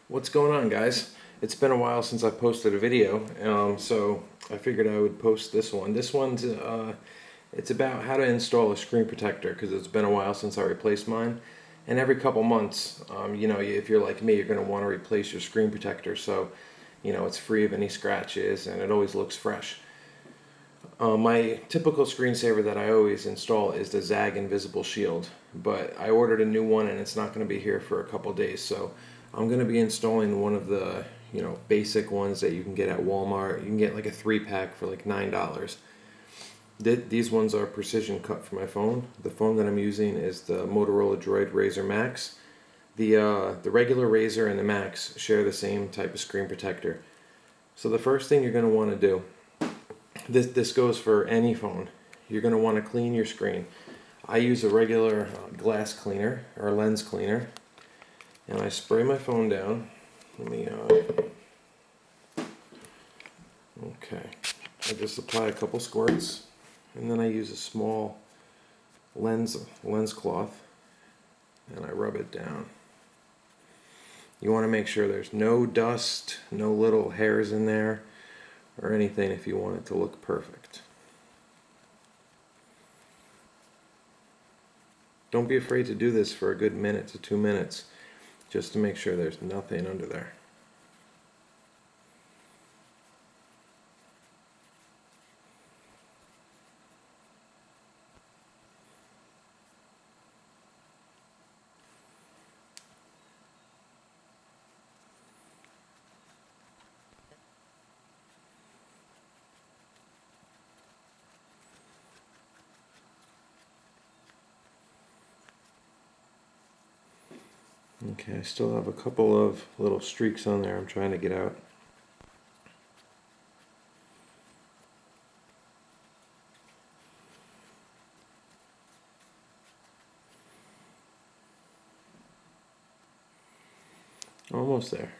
What's going on, guys? It's been a while since I posted a video, so I figured I would post this one. This one's it's about how to install a screen protector because it's been a while since I replaced mine. And every couple months, if you're like me, you're going to want to replace your screen protector so it's free of any scratches and it always looks fresh. My typical screensaver that I always install is the Zag Invisible Shield, but I ordered a new one and it's not going to be here for a couple days, so I'm going to be installing one of the basic ones that you can get at Walmart. You can get like a 3-pack for like $9. These ones are precision cut for my phone. The phone that I'm using is the Motorola Droid Razr Max. The regular Razr and the Max share the same type of screen protector. So the first thing you're going to want to do, this goes for any phone. You're going to want to clean your screen. I use a regular glass cleaner or lens cleaner, and I spray my phone down. Let me okay. I just apply a couple squirts, and then I use a small lens cloth, and I rub it down. You want to make sure there's no dust, no little hairs in there, or anything if you want it to look perfect. Don't be afraid to do this for a good minute to 2 minutes, just to make sure there's nothing under there. Okay, I still have a couple of little streaks on there I'm trying to get out. Almost there.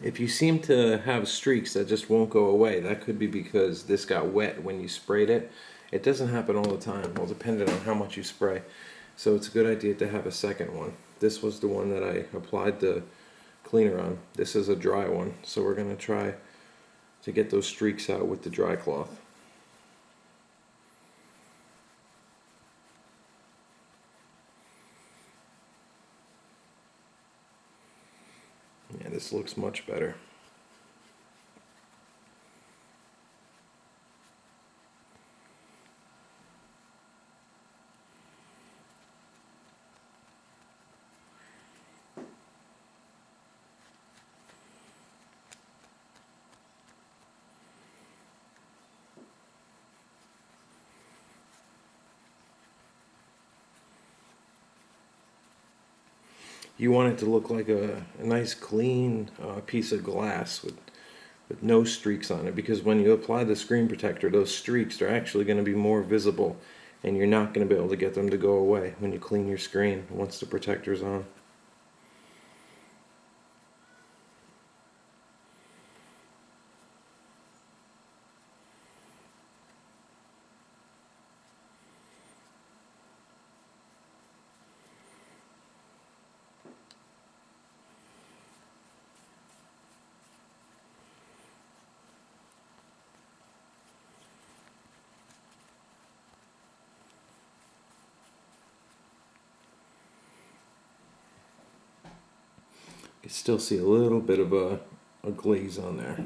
If you seem to have streaks that just won't go away, that could be because this got wet when you sprayed it. It doesn't happen all the time, well, depending on how much you spray. So it's a good idea to have a second one. This was the one that I applied the cleaner on. This is a dry one, so we're going to try to get those streaks out with the dry cloth. Yeah, this looks much better. You want it to look like a nice clean piece of glass with no streaks on it, because when you apply the screen protector, those streaks are actually going to be more visible and you're not going to be able to get them to go away when you clean your screen once the protector's on. You can still see a little bit of a glaze on there.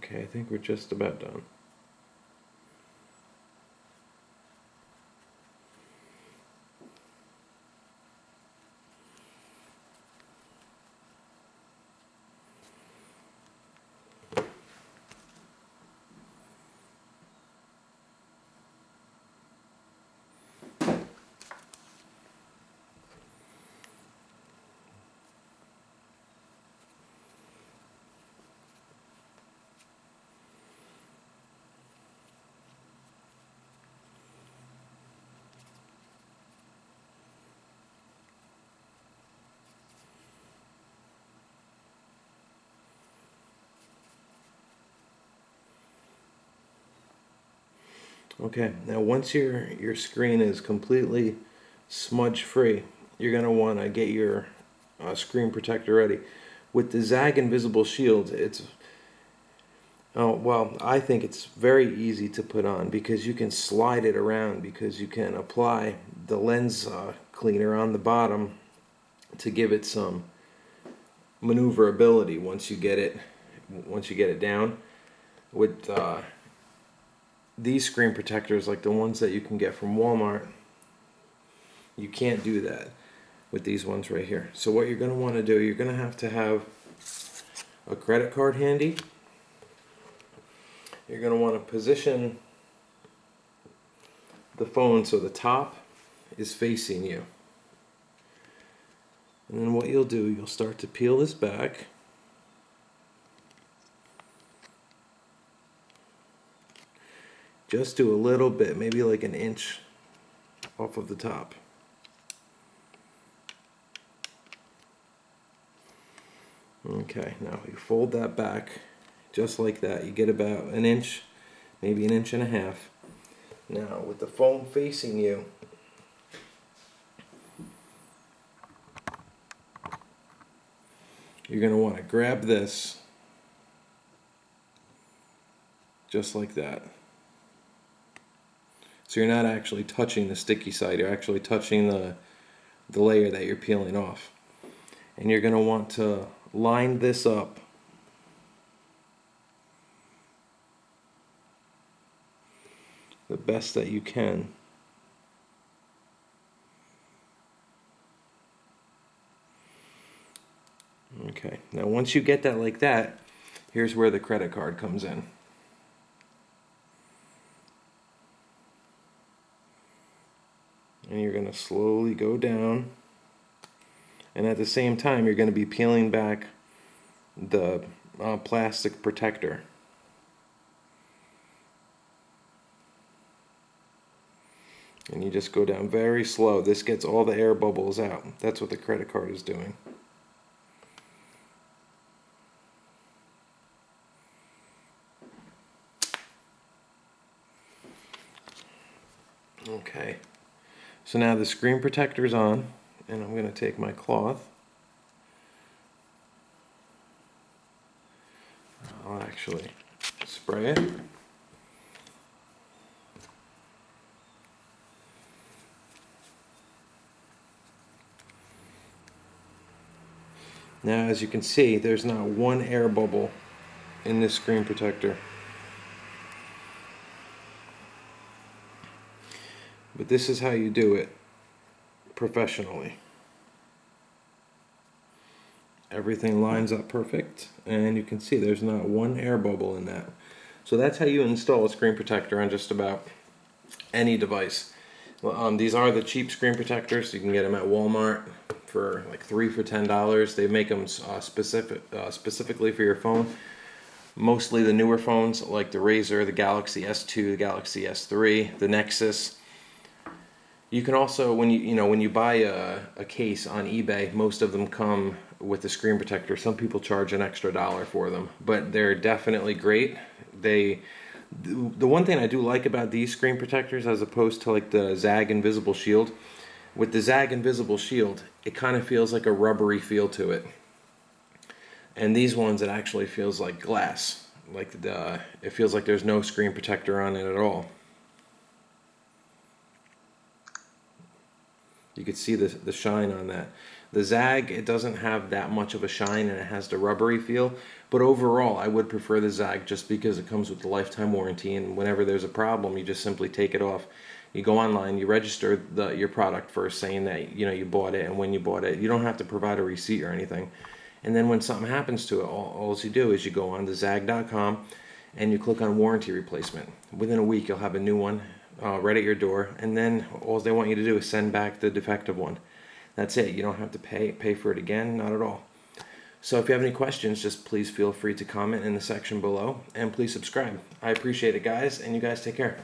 Okay, I think we're just about done. Okay, now once your screen is completely smudge free, you're going to want to get your screen protector ready. With the ZAGG Invisible Shield, I think it's very easy to put on because you can slide it around, because you can apply the lens cleaner on the bottom to give it some maneuverability once you get it down. With these screen protectors, like the ones that you can get from Walmart, you can't do that with these ones right here. So what you're going to want to do, you're going to have a credit card handy. You're going to want to position the phone so the top is facing you. And then what you'll do, you'll start to peel this back. Just do a little bit, maybe like an inch off of the top. Okay, now you fold that back just like that. You get about an inch, maybe an inch and a half. Now with the phone facing you, you're going to want to grab this just like that. So you're not actually touching the sticky side, you're actually touching the layer that you're peeling off. And you're going to want to line this up the best that you can. Okay, now once you get that like that, here's where the credit card comes in. And you're going to slowly go down, and at the same time you're going to be peeling back the plastic protector. And you just go down very slow. This gets all the air bubbles out. That's what the credit card is doing. Okay, so now the screen protector's on, and I'm going to take my cloth. I'll actually spray it. Now as you can see, there's not one air bubble in this screen protector. But this is how you do it professionally. Everything lines up perfect, and you can see there's not one air bubble in that. So that's how you install a screen protector on just about any device. Well, these are the cheap screen protectors. You can get them at Walmart for like 3 for $10. They make them specifically for your phone. Mostly the newer phones like the Razr, the Galaxy S2, the Galaxy S3, the Nexus. You can also, when you buy a case on eBay, most of them come with the screen protector. Some people charge an extra $1 for them, but they're definitely great. The one thing I do like about these screen protectors, as opposed to like the ZAGG Invisible Shield, with the ZAGG Invisible Shield, it kind of feels like a rubbery feel to it. And these ones, it actually feels like glass. It feels like there's no screen protector on it at all. You could see the shine on that. The ZAGG, it doesn't have that much of a shine, and it has the rubbery feel. But overall, I would prefer the ZAGG just because it comes with the lifetime warranty, and whenever there's a problem, you just simply take it off. You go online, you register your product first, saying that you bought it and when you bought it. You don't have to provide a receipt or anything. And then when something happens to it, all you do is you go on to zagg.com and you click on warranty replacement. Within a week, you'll have a new one right at your door, and then all they want you to do is send back the defective one. That's it. You don't have to pay for it again, not at all. So if you have any questions, just please feel free to comment in the section below, and please subscribe. I appreciate it, guys, and you guys take care.